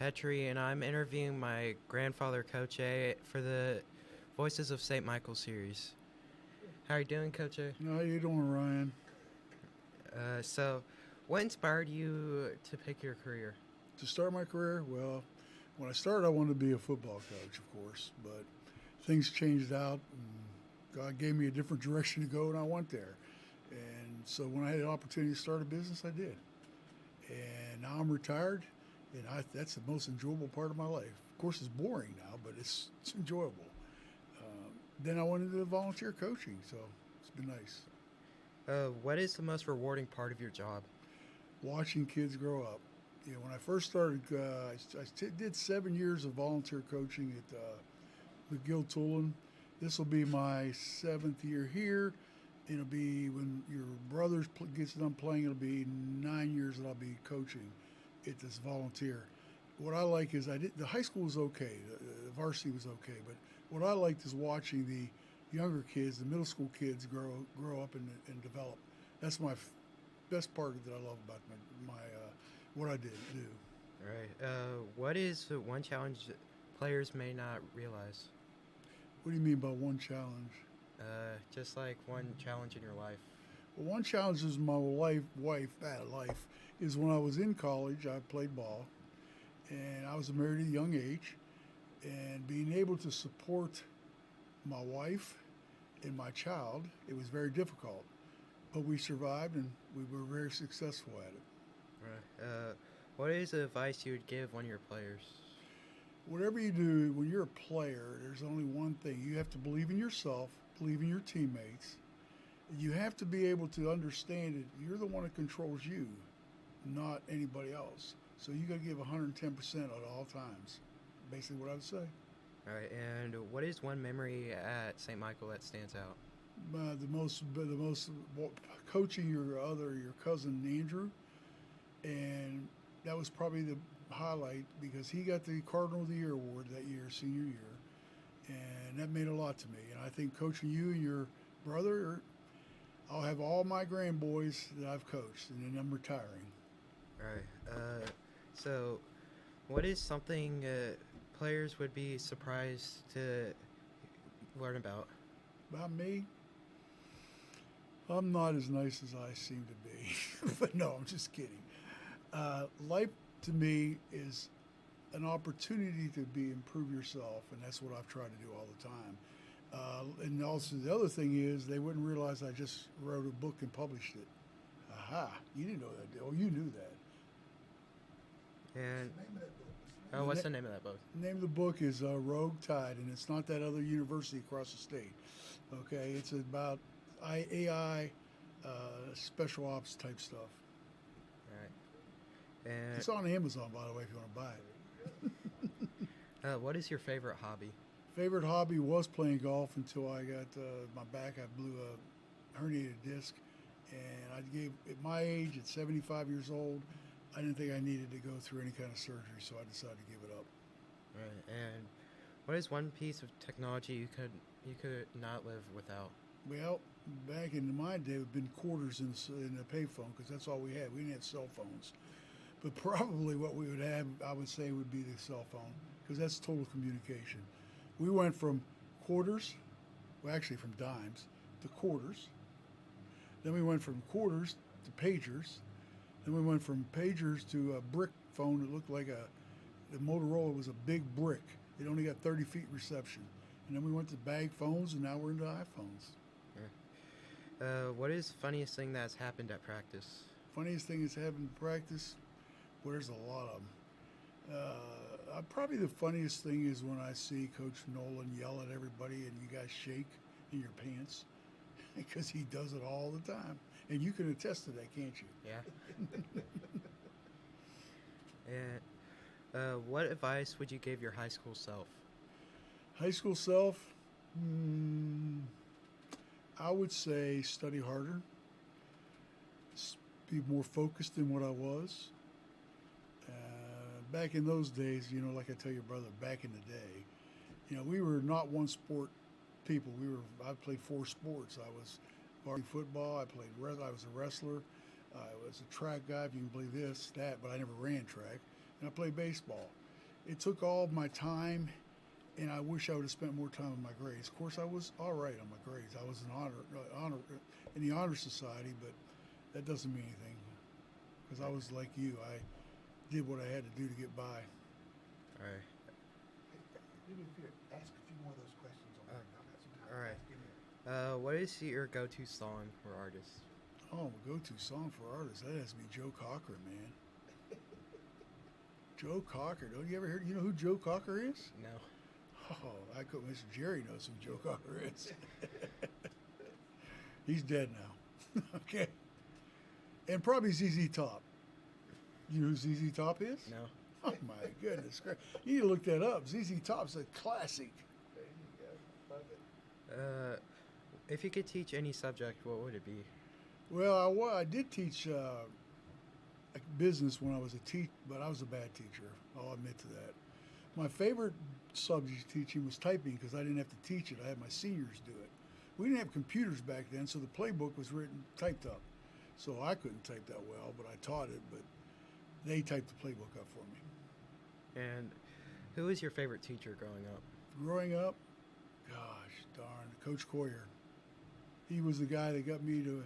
Pettry, and I'm interviewing my grandfather, Coach A, for the Voices of St. Michael series. How are you doing, Coach A? How you doing, Ryan? So, what inspired you to pick your career? To start my career, well, when I started, I wanted to be a football coach, of course, but things changed out, and God gave me a different direction to go, and I went there. And so when I had an opportunity to start a business, I did. And now I'm retired, and that's the most enjoyable part of my life. Of course, it's boring now, but it's enjoyable. Then I went into volunteer coaching, so it's been nice. What is the most rewarding part of your job? Watching kids grow up. When I first started, did 7 years of volunteer coaching at with Gil Tulin. This will be my 7th year here. It'll be when your brother gets done playing. It'll be 9 years that I'll be coaching at this volunteer. What I like is the high school was okay, the varsity was okay, but what I liked is watching the younger kids, the middle school kids, grow up and develop. That's my best part that I love about my what I did do. All right. What is one challenge players may not realize? What do you mean by one challenge? Just like one challenge in your life. Well, one challenge is my life is when I was in college. I played ball, and I was married at a young age, and being able to support my wife and my child, it was very difficult, but we survived and we were very successful at it. Right. What is the advice you would give one of your players? Whatever you do, when you're a player, there's only one thing. You have to believe in yourself, believe in your teammates. You have to be able to understand that you're the one that controls you, not anybody else. So you got to give 110% at all times. Basically what I would say. All right. And what is one memory at St. Michael that stands out? The most coaching your cousin Andrew, and that was probably the highlight because he got the Cardinal of the Year award that year, senior year, and that meant a lot to me. And I think coaching you and your brother, I'll have all my grandboys that I've coached, and then I'm retiring. All right. So, what is something players would be surprised to learn about? About me, I'm not as nice as I seem to be. But no, I'm just kidding. Life to me is an opportunity to improve yourself, and that's what I've tried to do all the time. And also the other thing is they wouldn't realize I just wrote a book and published it. Aha! You didn't know that. Oh, you knew that. And what's the name of that book? The name of the book is Rogue Tide, and it's not that other university across the state. Okay, it's about AI, special ops type stuff. All right. And it's on Amazon, by the way, if you want to buy it. What is your favorite hobby? Favorite hobby was playing golf until I got my back. I blew a herniated disc, and at my age, at 75 years old, I didn't think I needed to go through any kind of surgery, so I decided to give it up. Right. And what is one piece of technology you could not live without? Well, back in my day, it would have been quarters in a payphone because that's all we had. We didn't have cell phones. But probably what we would have, I would say, would be the cell phone because that's total communication. We went from quarters, well, actually from dimes, to quarters. Then we went from quarters to pagers. Then we went from pagers to a brick phone that looked like the Motorola was a big brick. It only got 30 feet reception. And then we went to bag phones, and now we're into iPhones. Yeah. What is the funniest thing that's happened at practice? Funniest thing that's happened in practice? Well, there's a lot of them. Probably the funniest thing is when I see Coach Nolan yell at everybody and you guys shake in your pants because he does it all the time. And you can attest to that, can't you? Yeah. And what advice would you give your high school self? High school self? I would say study harder, be more focused than what I was. Back in those days, like I tell your brother, back in the day, we were not one sport people. I played 4 sports. I was varsity football. I was a wrestler. I was a track guy, if you can believe that, but I never ran track. And I played baseball. it took all of my time, and I wish I would have spent more time on my grades. Of course, I was all right on my grades. I was an honor in the honor society, but that doesn't mean anything because I was like you. I did what I had to do to get by. All right. Maybe if you ask a few more of those questions on there, I've got some time. all right. Ask him. What is your go-to song or artist? Oh, my go-to song for artists, that has to be Joe Cocker, man. Joe Cocker. Don't you ever hear? You know who Joe Cocker is? No. Oh, I could. Mr. Jerry knows who Joe Cocker is. He's dead now. Okay. And probably ZZ Top. You know who ZZ Top is? No. Oh my goodness! You need to look that up. ZZ Top's a classic. There you go. Love it. If you could teach any subject, what would it be? Well, I did teach business when I was a teacher, but I was a bad teacher. I'll admit to that. My favorite subject teaching was typing because I didn't have to teach it. I had my seniors do it. We didn't have computers back then, so the playbook was typed up. So I couldn't type that well, but I taught it. But they typed the playbook up for me. And who was your favorite teacher growing up? Growing up, gosh darn, Coach Coyer. He was the guy that got me to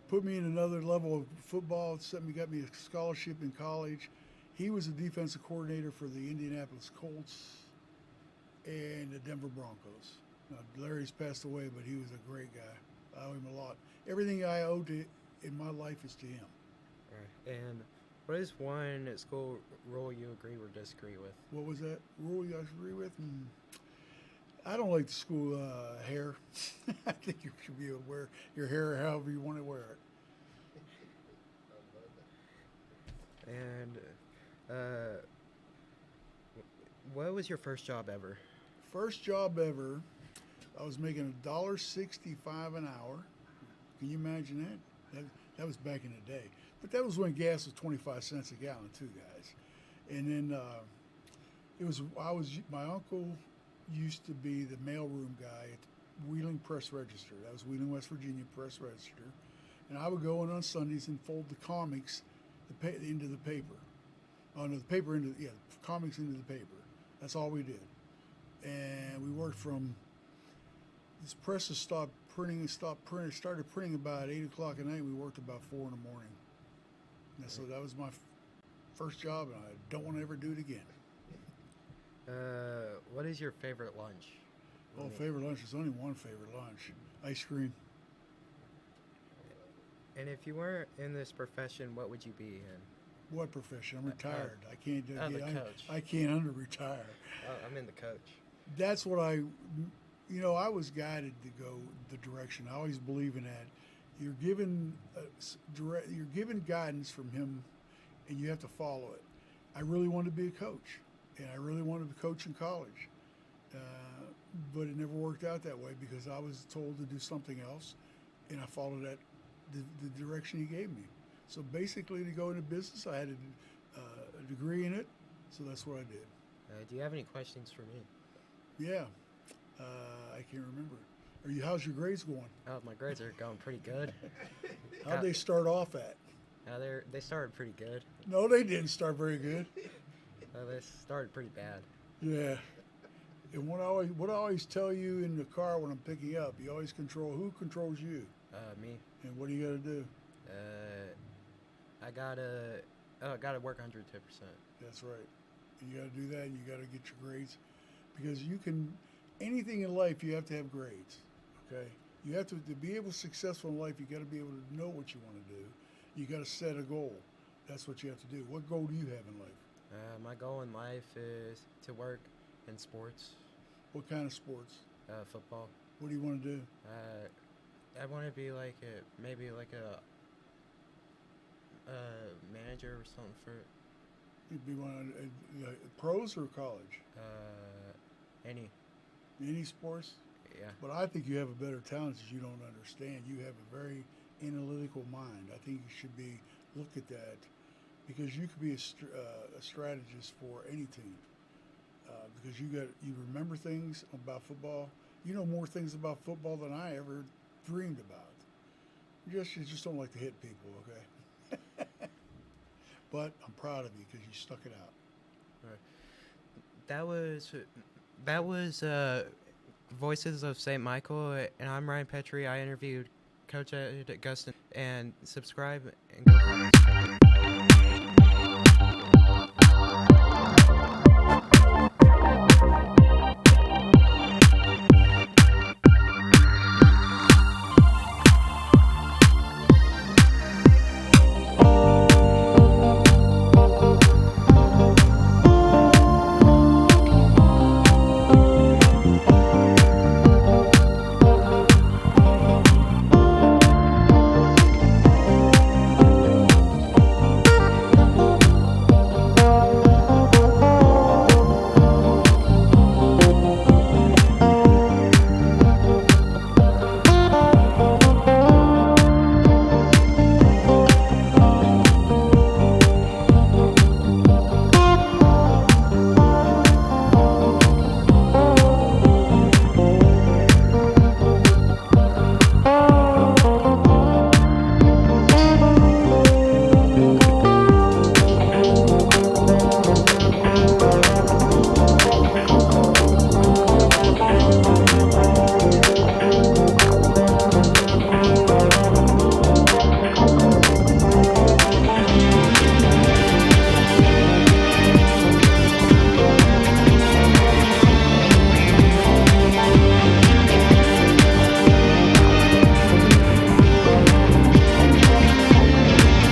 put me in another level of football. Got me a scholarship in college. He was the defensive coordinator for the Indianapolis Colts and the Denver Broncos. Now, Larry's passed away, but he was a great guy. I owe him a lot. Everything I owe in my life is to him. All right. And what is one school rule you agree or disagree with? What was that rule you agree with? I don't like the school hair. I think you should be able to wear your hair however you want to wear it. And what was your first job ever? First job ever, I was making $1.65 an hour. Can you imagine that? That was back in the day. But that was when gas was 25 cents a gallon too, guys. And then my uncle used to be the mailroom guy at Wheeling Press Register. That was Wheeling, West Virginia Press Register. And I would go in on Sundays and fold the comics into the paper. Oh no, comics into the paper. That's all we did. And we worked from, this presses started printing about 8 o'clock at night. We worked about 4 in the morning. And so that was my first job, and I don't want to ever do it again. What is your favorite lunch? Favorite lunch? There's only one favorite lunch. Ice cream. And if you weren't in this profession, what would you be in? What profession? I'm retired. I can't do the coach. I can't under-retire. I'm in the coach. That's what I was guided to go the direction. I always believe in that. You're given guidance from him, and you have to follow it. I really wanted to be a coach, and I really wanted to coach in college, but it never worked out that way because I was told to do something else, and I followed the direction he gave me. So basically, to go into business, I had a degree in it, so that's what I did. Do you have any questions for me? Yeah, I can't remember. How's your grades going? Oh, my grades are going pretty good. How'd they start off at? They started pretty good. No, they didn't start very good. They started pretty bad. Yeah. And what I always tell you in the car when I'm picking you up, you always who controls you? Me. And what do you got to do? I gotta work 110%. That's right. And you got to do that, and you got to get your grades, because anything in life, you have to have grades. Okay. You have to be able to be successful in life. You got to be able to know what you want to do. You got to set a goal. That's what you have to do. What goal do you have in life? My goal in life is to work in sports. What kind of sports? Football. What do you want to do? I want to be maybe a manager or something for. You'd be one pros or college? Any sports? Yeah. But I think you have a better talent that you don't understand. You have a very analytical mind. I think you should look at that, because you could be a strategist for any team. Because you remember things about football. You know more things about football than I ever dreamed about. You just don't like to hit people, okay? But I'm proud of you because you stuck it out. All right. that was Voices of St. Michael, and I'm Ryan Pettry. I interviewed Coach Agostinelli, and subscribe and go.